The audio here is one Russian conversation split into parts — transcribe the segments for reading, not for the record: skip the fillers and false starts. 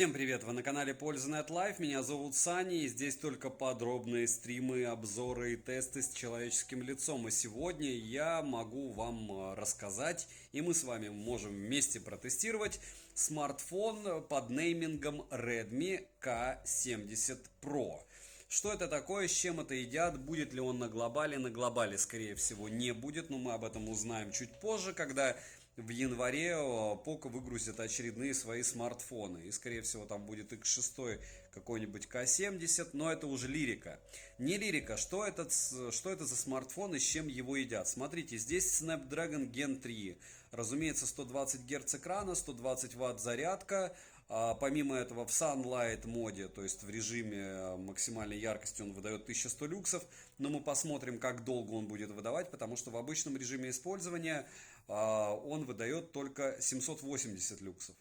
Всем привет! Вы на канале Польза.нет Live. Меня зовут Саня, и здесь только подробные стримы, обзоры и тесты с человеческим лицом. И сегодня я могу вам рассказать, и мы с вами можем вместе протестировать смартфон под неймингом Redmi K70 Pro. Что это такое, с чем это едят, будет ли он на глобале? На глобале, скорее всего, не будет, но мы об этом узнаем чуть позже, когда в январе Poco выгрузит очередные свои смартфоны. И, скорее всего, там будет X6, какой-нибудь K70, но это уже лирика. Не лирика, что это за смартфон и с чем его едят? Смотрите, здесь Snapdragon Gen 3. Разумеется, 120 Гц экрана, 120 Вт зарядка. Помимо этого в Sunlight моде, то есть в режиме максимальной яркости, он выдает 1100 люксов, но мы посмотрим, как долго он будет выдавать, потому что в обычном режиме использования он выдает только 780 люксов.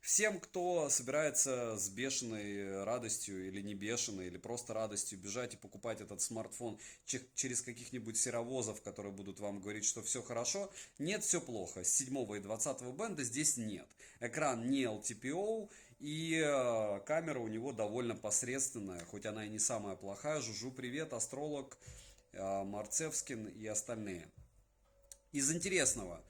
Всем, кто собирается с бешеной радостью или не бешеной, или просто радостью бежать и покупать этот смартфон через каких-нибудь серовозов, которые будут вам говорить, что все хорошо, нет, все плохо. С 7 и 20 бенда здесь нет. Экран не LTPO, и камера у него довольно посредственная, хоть она и не самая плохая. Жужу, привет, Астролог, Марцевскин и остальные. Из интересного,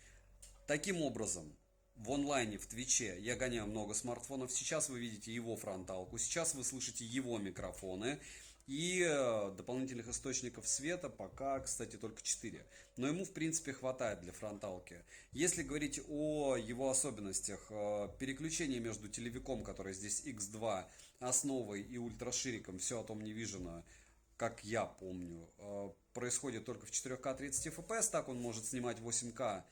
таким образом, в онлайне, в Твиче я гоняю много смартфонов. Сейчас вы видите его фронталку, сейчас вы слышите его микрофоны. И дополнительных источников света пока, кстати, только 4. Но ему, в принципе, хватает для фронталки. Если говорить о его особенностях, переключение между телевиком, который здесь X2, основой и ультрашириком, все о том не вижено, как я помню, происходит только в 4К 30 FPS. Так он может снимать 8К.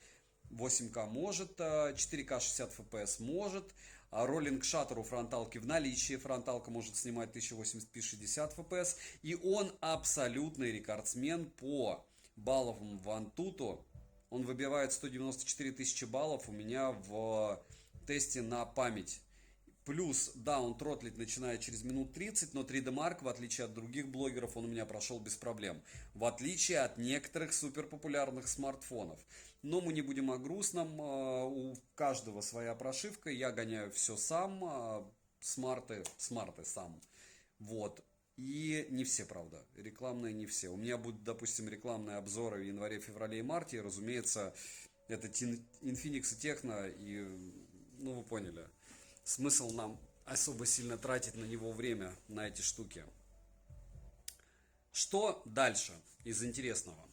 8К может, 4К 60 FPS может, роллинг шаттер у фронталки в наличии, фронталка может снимать 1080p 60 FPS, и он абсолютный рекордсмен по балловому Antutu. Он выбивает 194 тысячи баллов у меня в тесте на память. Плюс, да, он тротлить начинает через минут 30, но 3D Mark, в отличие от других блогеров, он у меня прошел без проблем. В отличие от некоторых супер популярных смартфонов. Но мы не будем о грустном, у каждого своя прошивка, я гоняю все сам, смарты сам. Вот. И не все, правда, рекламные не все. У меня будут, допустим, рекламные обзоры в январе, феврале и марте, и, разумеется, это Infinix и Tecno, и, ну, вы поняли. Смысл нам особо сильно тратить на него время, на эти штуки. Что дальше из интересного?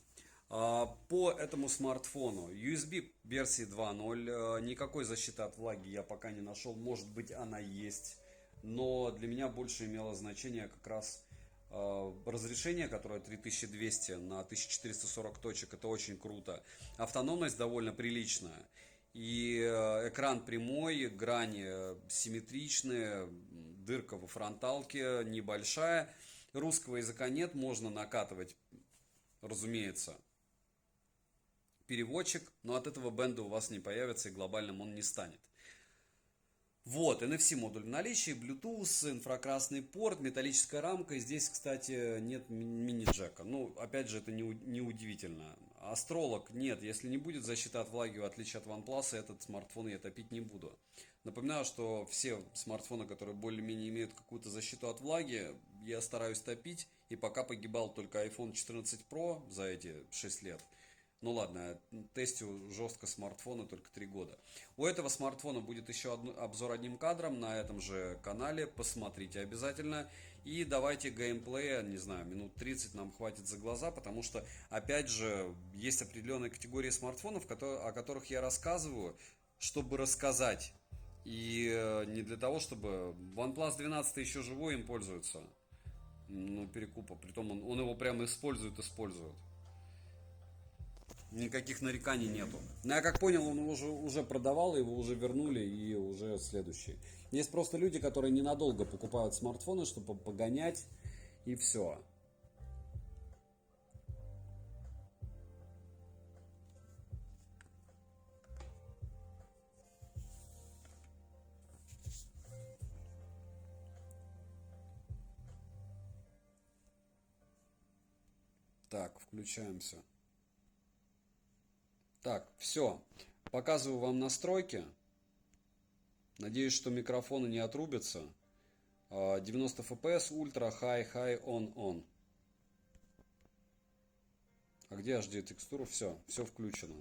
По этому смартфону USB версии 2.0, никакой защиты от влаги я пока не нашел, может быть она есть, но для меня больше имело значение как раз разрешение, которое 3200 на 1440 точек, это очень круто. Автономность довольно приличная. И экран прямой, грани симметричные, дырка во фронталке небольшая. Русского языка нет, можно накатывать, разумеется, переводчик, но от этого бенда у вас не появится и глобальным он не станет. Вот, NFC модуль в наличии, Bluetooth, инфракрасный порт, металлическая рамка. Здесь, кстати, нет мини-джека. Ну, опять же, это не удивительно. Астролог нет, если не будет защиты от влаги, в отличие от OnePlus, этот смартфон я топить не буду. Напоминаю, что все смартфоны, которые более-менее имеют какую-то защиту от влаги, я стараюсь топить. И пока погибал только iPhone 14 Pro за эти 6 лет. Ну ладно, я тестю жестко смартфона только 3 года. У этого смартфона будет еще обзор одним кадром на этом же канале. Посмотрите обязательно. И давайте геймплея, не знаю, минут 30 нам хватит за глаза, потому что, опять же, есть определенные категории смартфонов, о которых я рассказываю, чтобы рассказать. И не для того, чтобы... OnePlus 12 еще живой, им пользуются. Ну, перекупа. Притом он его прямо использует. Никаких нареканий нету. Но я как понял, он его уже продавал, его уже вернули и уже следующий. Есть просто люди, которые ненадолго покупают смартфоны, чтобы погонять, и все. Так, включаемся. Так, все. Показываю вам настройки. Надеюсь, что микрофоны не отрубятся. 90 FPS, ультра, хай, он. А где HD текстуру? Все включено.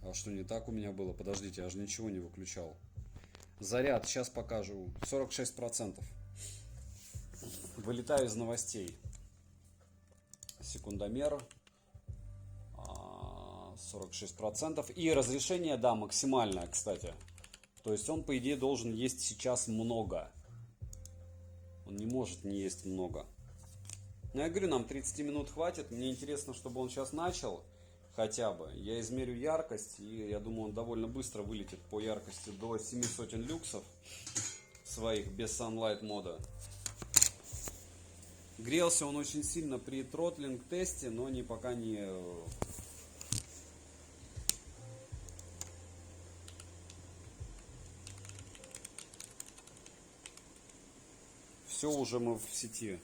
А что не так у меня было? Подождите, я же ничего не выключал. Заряд, сейчас покажу. 46%. Вылетаю из новостей. Секундомер. 46%. И разрешение, да, максимальное, кстати. То есть он, по идее, должен есть сейчас много. Он не может не есть много. Но я говорю, нам 30 минут хватит. Мне интересно, чтобы он сейчас начал. Хотя бы. Я измерю яркость. И я думаю, он довольно быстро вылетит по яркости до 700 люксов. Своих, без Sunlight мода. Грелся он очень сильно при тротлинг тесте, но пока не... Все уже мы в сети.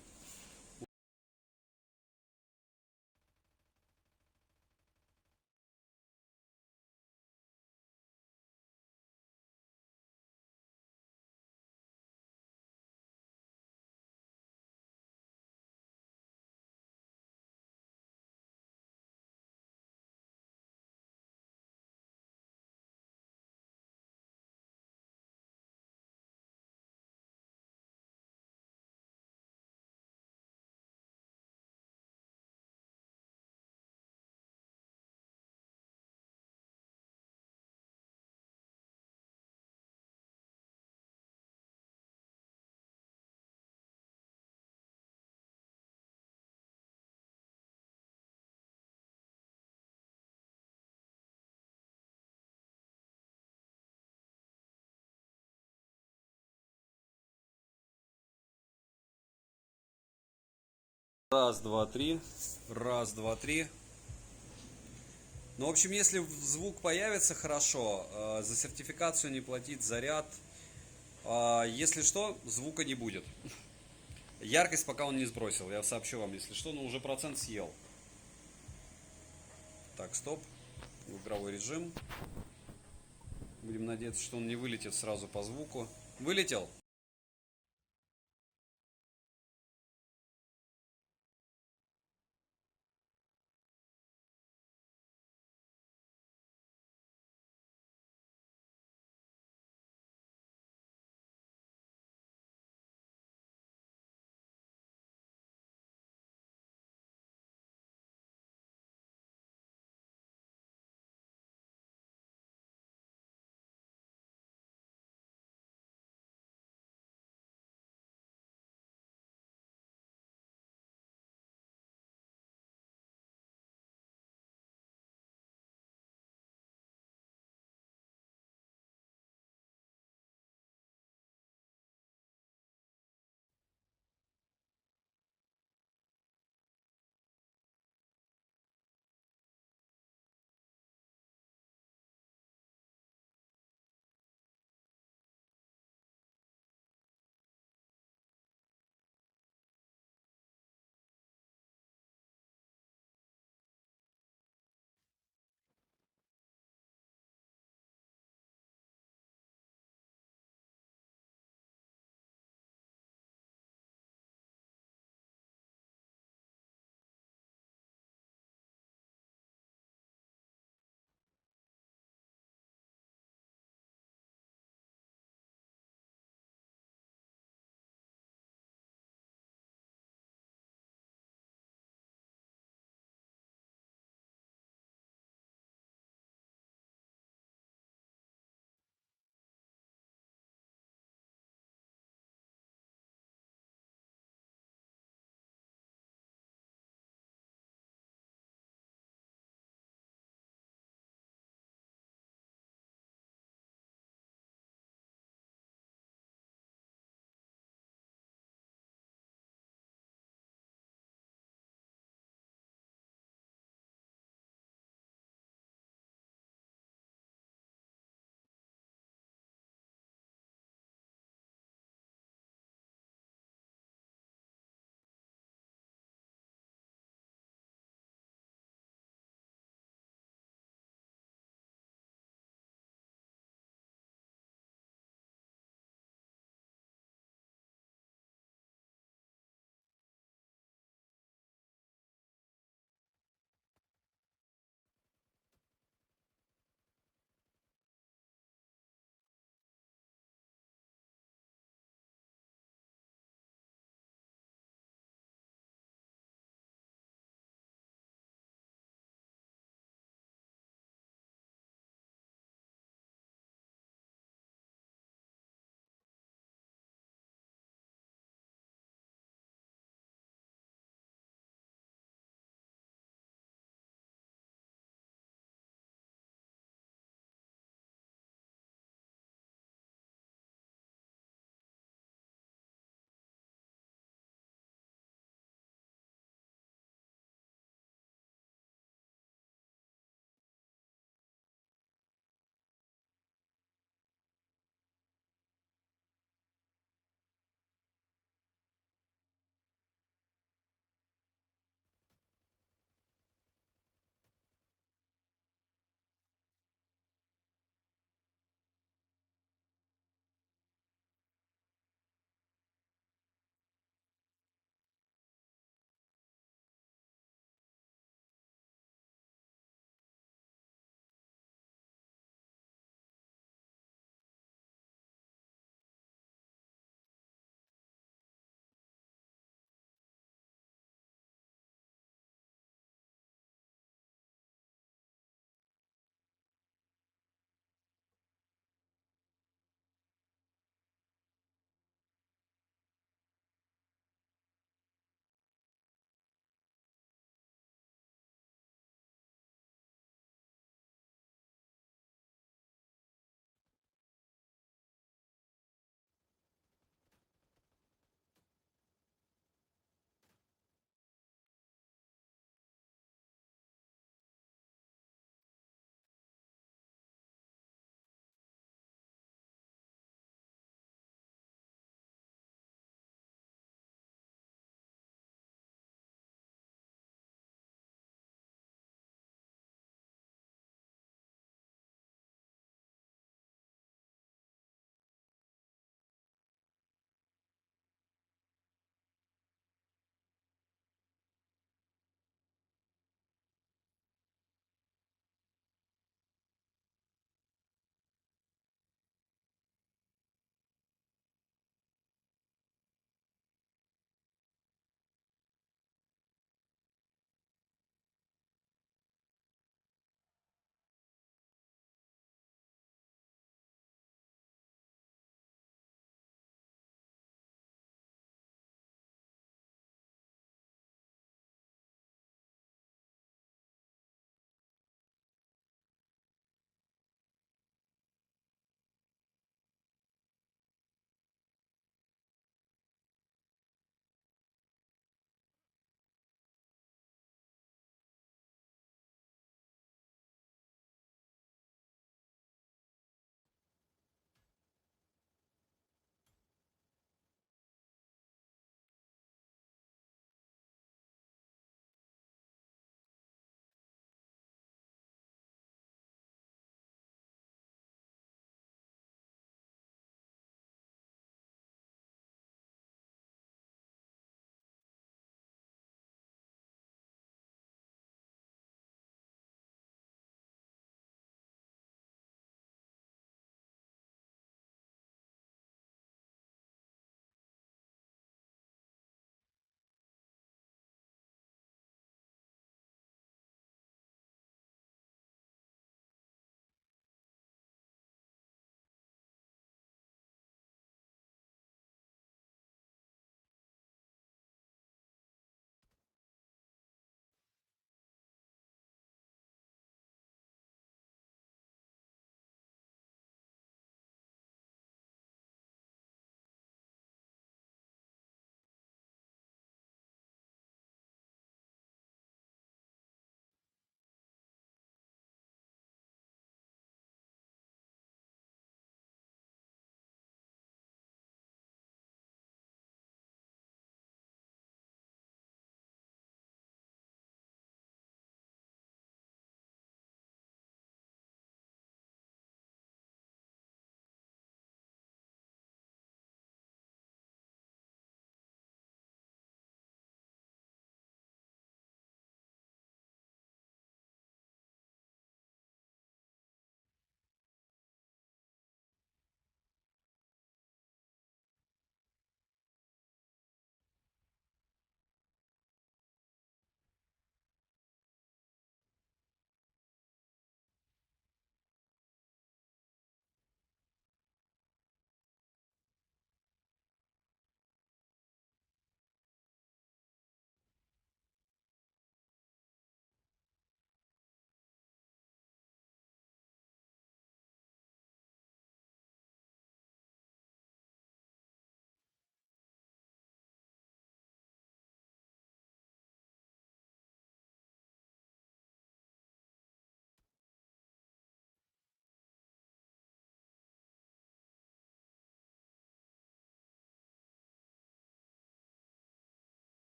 Раз, два, три. Раз, два, три. Ну, в общем, если звук появится хорошо, за сертификацию не платить, заряд. Если что, звука не будет. Яркость пока он не сбросил. Я сообщу вам, если что, но уже процент съел. Так, стоп. Игровой режим. Будем надеяться, что он не вылетит сразу по звуку. Вылетел?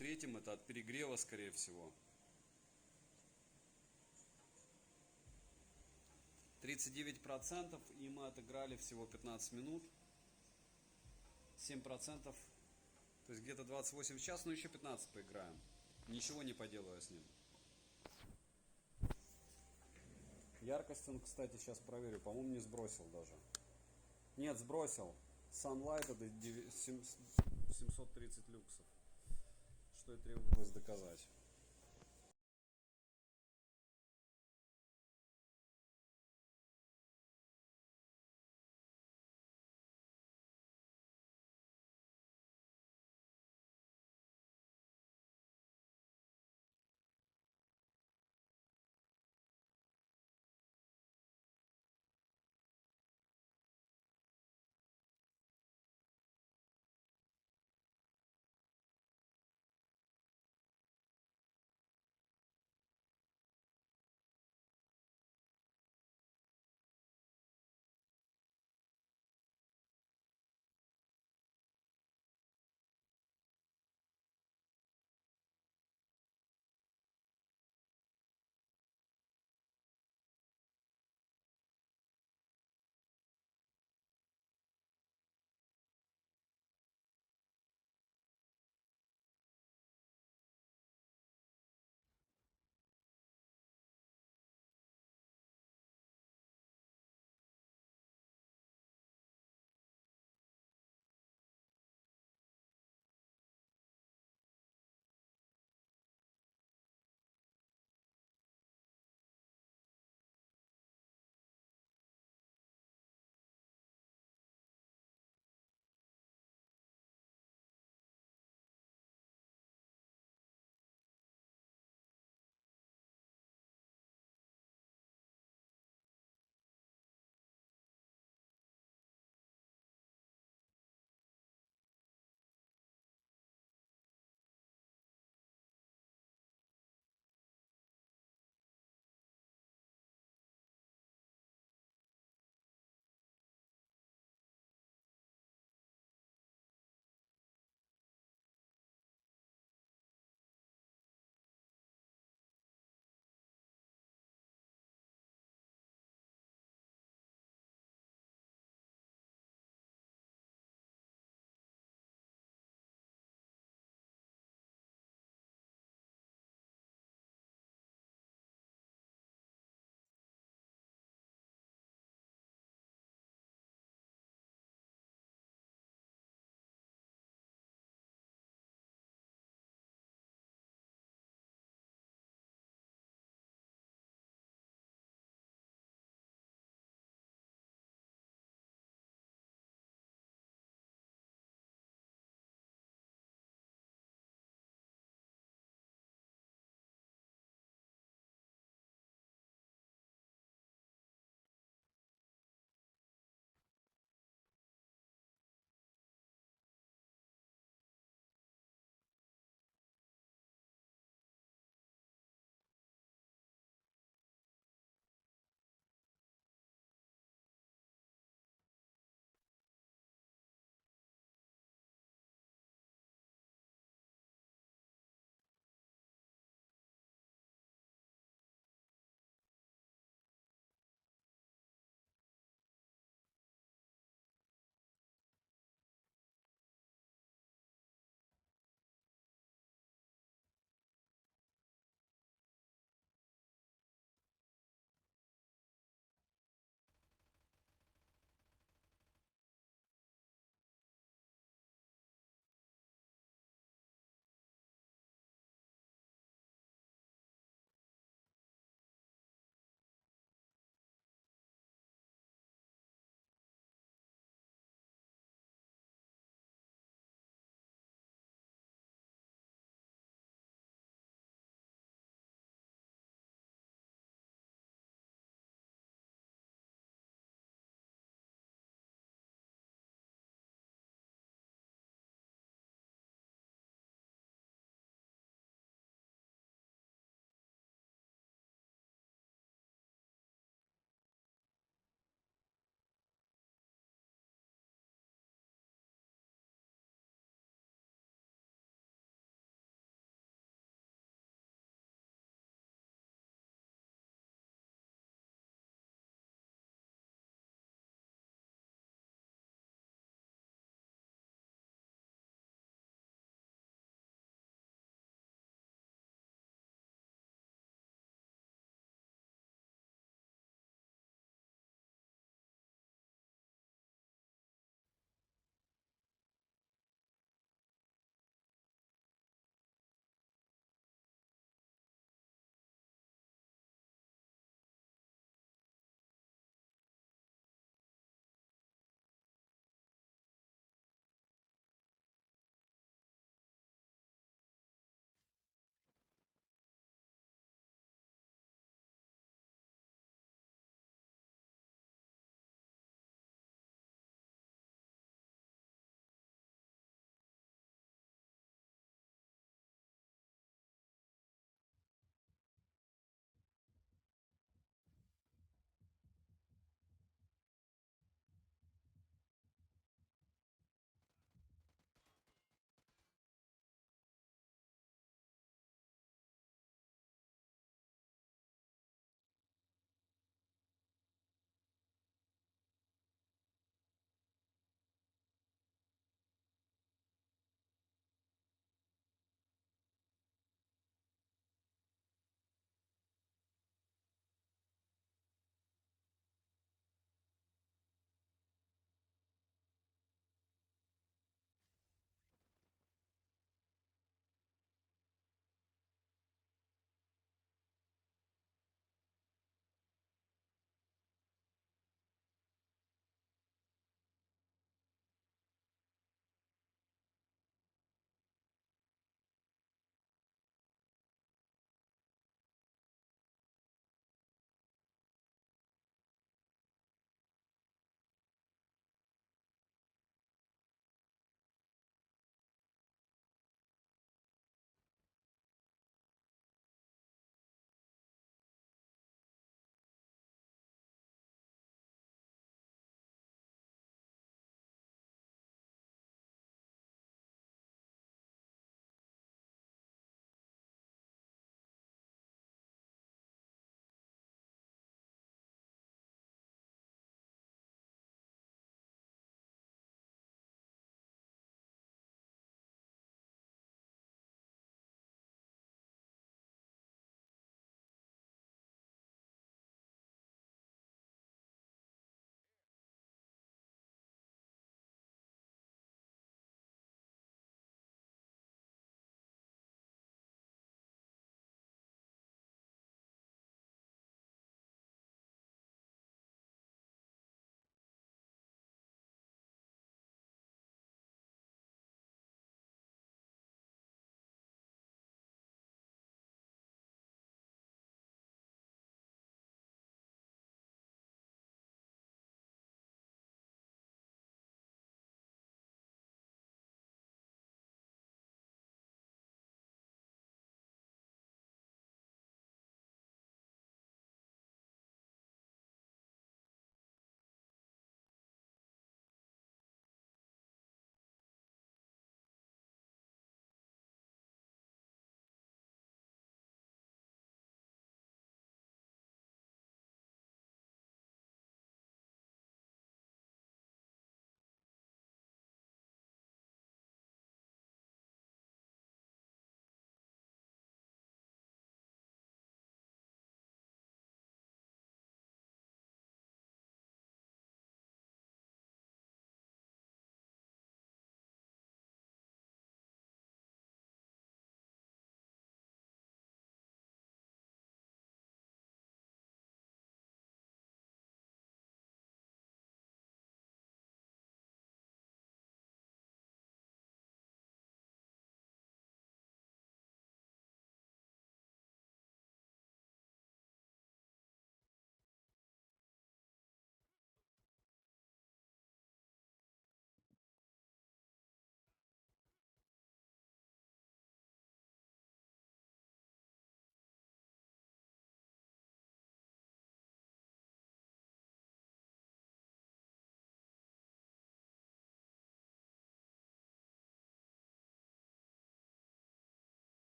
третьем это от перегрева, скорее всего. 39%, и мы отыграли всего 15 минут. 7%, то есть где-то 28 в час, но еще 15 поиграем. Ничего не поделаю с ним. Яркость он, кстати, сейчас проверю. По-моему, не сбросил даже. Нет, сбросил. Sunlight это 730 люксов. Что и требовалось доказать.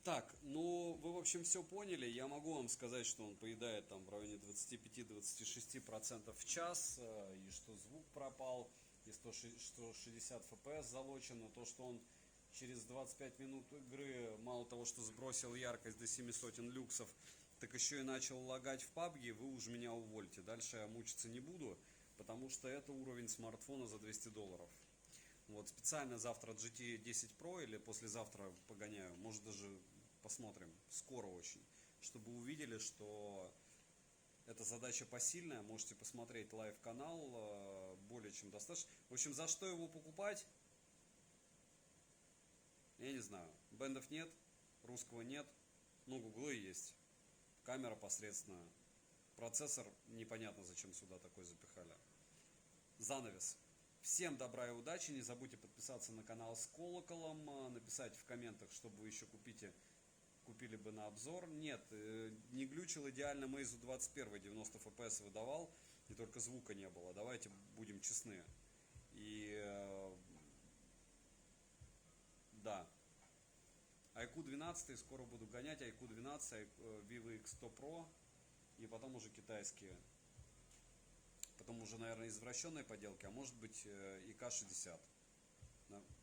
Так, ну вы в общем все поняли. Я могу вам сказать, что он поедает там в районе 25-26% в час, и что звук пропал, и 160 FPS залочено, то, что он через 25 минут игры мало того, что сбросил яркость до 700 люксов, так еще и начал лагать в PUBG, вы уж меня увольте. Дальше я мучиться не буду, потому что это уровень смартфона за $200. Вот, специально завтра GT 10 Pro или послезавтра погоняю, может даже посмотрим, скоро очень, чтобы увидели, что эта задача посильная, можете посмотреть лайв-канал, более чем достаточно. В общем, за что его покупать, я не знаю, бендов нет, русского нет, ну, гуглы есть, камера посредственная, процессор непонятно зачем сюда такой запихали. Занавес. Всем добра и удачи. Не забудьте подписаться на канал с колоколом, написать в комментах, что вы еще купили бы на обзор. Нет, не глючил идеально Meizu 21, 90 FPS выдавал, и только звука не было. Давайте будем честны. И да, iQOO 12 скоро буду гонять, iQOO 12, Vivo X100 Pro, и потом уже китайские. Потом уже, наверное, извращенные поделки, а может быть и К-60.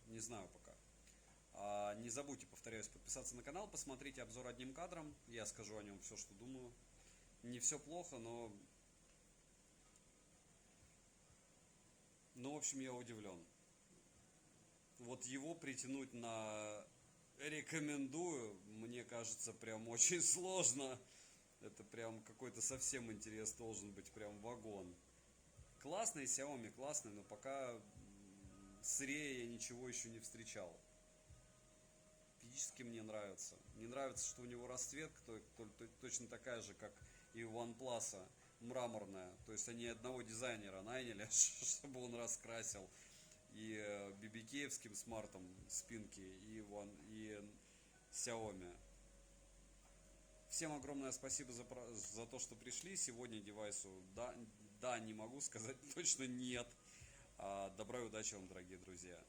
Не знаю пока. Не забудьте, повторяюсь, подписаться на канал, посмотрите обзор одним кадром. Я скажу о нем все, что думаю. Не все плохо, но в общем, я удивлен. Вот его притянуть на рекомендую, мне кажется, прям очень сложно. Это прям какой-то совсем интерес должен быть, прям вагон. Классный Xiaomi, классный, но пока сырее я ничего еще не встречал. Физически мне нравится. Не нравится, что у него расцветка точно такая же, как и у OnePlus, мраморная. То есть они одного дизайнера наняли, чтобы он раскрасил и BBK-евским смартом спинки, и Xiaomi. Всем огромное спасибо за то, что пришли. Сегодня девайсу да, не могу сказать точно нет. Добра и удачи вам, дорогие друзья.